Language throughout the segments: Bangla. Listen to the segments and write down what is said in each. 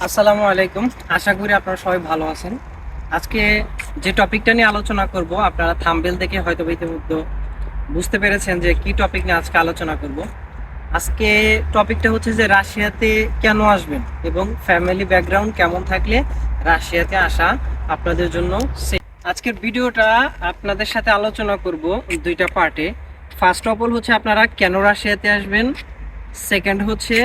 আসসালামু আলাইকুম। আশা করি আপনারা সবাই ভালো আছেন। আজকে যে টপিকটা নিয়ে আলোচনা করব, আপনারা থাম্বনেল দেখে হয়তো ইতিমধ্যে বুঝতে পেরেছেন যে কি টপিক নিয়ে আজকে আলোচনা করব। আজকে টপিকটা হচ্ছে যে রাশিয়াতে কেন আসবেন এবং ফ্যামিলি ব্যাকগ্রাউন্ড কেমন থাকলে রাশিয়াতে আসা আপনাদের জন্য safe। আজকের ভিডিওটা আপনাদের সাথে আলোচনা করব দুইটা পার্টে। ফার্স্ট অফ অল হচ্ছে আপনারা কেন রাশিয়াতে আসবেন, সেকেন্ড হচ্ছে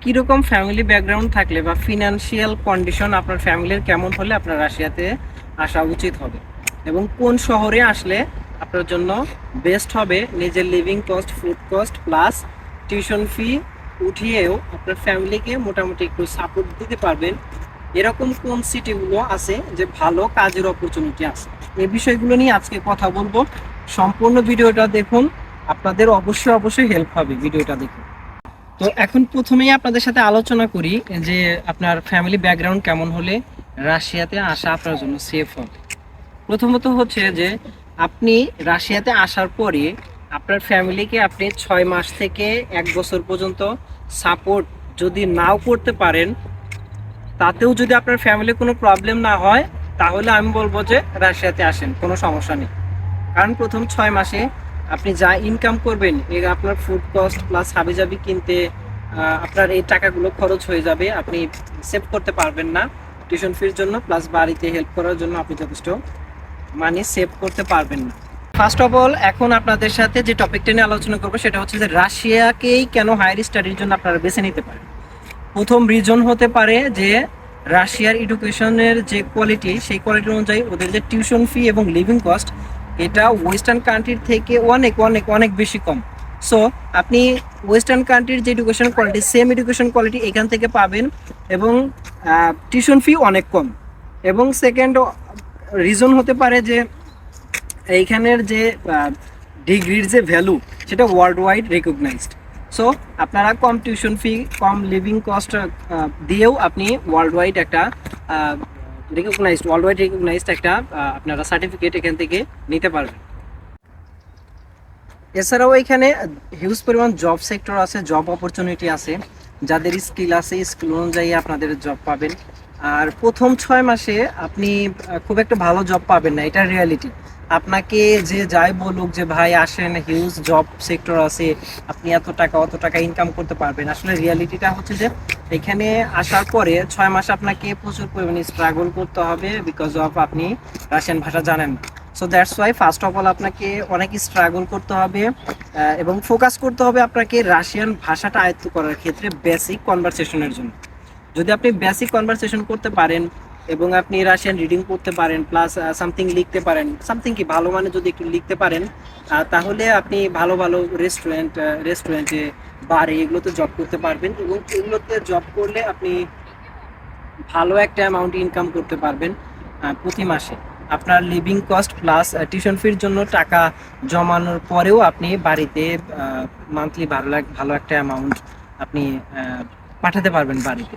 কিরকম ফ্যামিলি ব্যাকগ্রাউন্ড থাকলে বা ফিনান্সিয়াল কন্ডিশন আপনার ফ্যামিলির কেমন হলে আপনার রাশিয়াতে আসা উচিত হবে, এবং কোন শহরে আসলে আপনার জন্য বেস্ট হবে। নিজের living cost, food cost plus tuition fee উঠিয়েও আপনার ফ্যামিলিকে মোটামুটি একটু সাপোর্ট দিতে পারবেন, এরকম কোন সিটিগুলো আছে যে ভালো কাজের অপরচুনিটি আছে। এই বিষয়গুলো নিয়ে আজকে কথা বলবো। সম্পূর্ণ ভিডিওটা দেখুন, আপনাদের অবশ্যই হেল্প হবে ভিডিওটা দেখুন। তো এখন প্রথমেই আপনাদের সাথে আলোচনা করি যে আপনার ফ্যামিলি ব্যাকগ্রাউন্ড কেমন হলে রাশিয়াতে আসা আপনার জন্য সেফ হবে। প্রথমত হচ্ছে যে আপনি রাশিয়াতে আসার পরে আপনার ফ্যামিলিকে আপনি 6 মাস থেকে 1 বছর পর্যন্ত সাপোর্ট যদি নাও করতে পারেন, তাতেও যদি আপনার ফ্যামিলি কোনো প্রবলেম না হয়, তাহলে আমি বলবো যে রাশিয়াতে আসেন, কোনো সমস্যা নেই। কারণ প্রথম 6 মাসে আপনি যা ইনকাম করবেন, আপনার ফুড কস্ট প্লাস হাবিজাবি কিনতে আপনার এই টাকাগুলো খরচ হয়ে যাবে, আপনি সেভ করতে পারবেন না টিউশন ফির জন্য, প্লাস বাড়িতে হেল্প করার জন্য আপনি যথেষ্ট মানি সেভ করতে পারবেন না। ফার্স্ট অফ অল এখন আপনাদের সাথে যে টপিকটা নিয়ে আলোচনা করবো সেটা হচ্ছে যে রাশিয়াকেই কেন হায়ার স্টাডির জন্য আপনারা বেছে নিতে পারেন। প্রথম রিজন হতে পারে যে রাশিয়ার এডুকেশনের যে কোয়ালিটি, সেই কোয়ালিটি অনুযায়ী ওদের যে টিউশন ফি এবং লিভিং কস্ট, এটা ওয়েস্টার্ন কান্ট্রির থেকে অনেক অনেক অনেক বেশি কম। সো আপনি ওয়েস্টার্ন কান্ট্রির যে education quality, same education quality এখান থেকে পাবেন, এবং টিউশন ফি অনেক কম। এবং সেকেন্ড রিজন হতে পারে যে এইখানের যে ডিগ্রির যে ভ্যালু, সেটা ওয়ার্ল্ড ওয়াইড রেকগনাইজড। সো আপনারা কম টিউশন ফি, কম লিভিং কস্ট দিয়েও আপনি ওয়ার্ল্ড ওয়াইড একটা রেকগনাইজড একটা আপনারা সার্টিফিকেট এখান থেকে নিতে পারবেন। এছাড়াও এখানে হিউজ পরিমাণ জব সেক্টর আছে, জব অপরচুনিটি আছে। যাদের স্কিল আছে, স্কিল অনুযায়ী আপনাদের জব পাবেন। আর প্রথম 6 মাসে আপনি খুব একটা ভালো জব পাবেন না, এটা রিয়ালিটি। আপনাকে যে যাই বলুক যে ভাই আসেন, হিউজ জব সেক্টর আছে, আপনি এত টাকা অত টাকা ইনকাম করতে পারবেন, আসলে রিয়ালিটিটা হচ্ছে যে এখানে আসার পরে 6 মাস আপনাকে প্রচুর পরিমাণে স্ট্রাগল করতে হবে, বিকজ অফ আপনি রাশিয়ান ভাষা জানেন না। So that's why first of all আপনাকে অনেক স্ট্রাগল করতে হবে, এবং ফোকাস করতে হবে আপনাকে রাশিয়ান ভাষাটা আয়ত্ত করার ক্ষেত্রে বেসিক কনভারসেশনের জন্য। যদি আপনি বেসিক কনভারসেশন করতে পারেন এবং আপনি রাশিয়ান রিডিং করতে পারেন, প্লাস সামথিং লিখতে পারেন, সামথিং কি ভালো মানে যদি একটু লিখতে পারেন, তাহলে আপনি ভালো ভালো রেস্টুরেন্টে বারে এগুলোতে জব করতে পারবেন, এবং এগুলোতে জব করলে আপনি ভালো একটা অ্যামাউন্ট ইনকাম করতে পারবেন প্রতি মাসে। আপনার লিভিং কস্ট প্লাস টিউশন ফির জন্য টাকা জমানোর পরেও আপনি বাড়িতে মান্থলি ভালো একটা অ্যামাউন্ট আপনি পাঠাতে পারবেন বাড়িতে।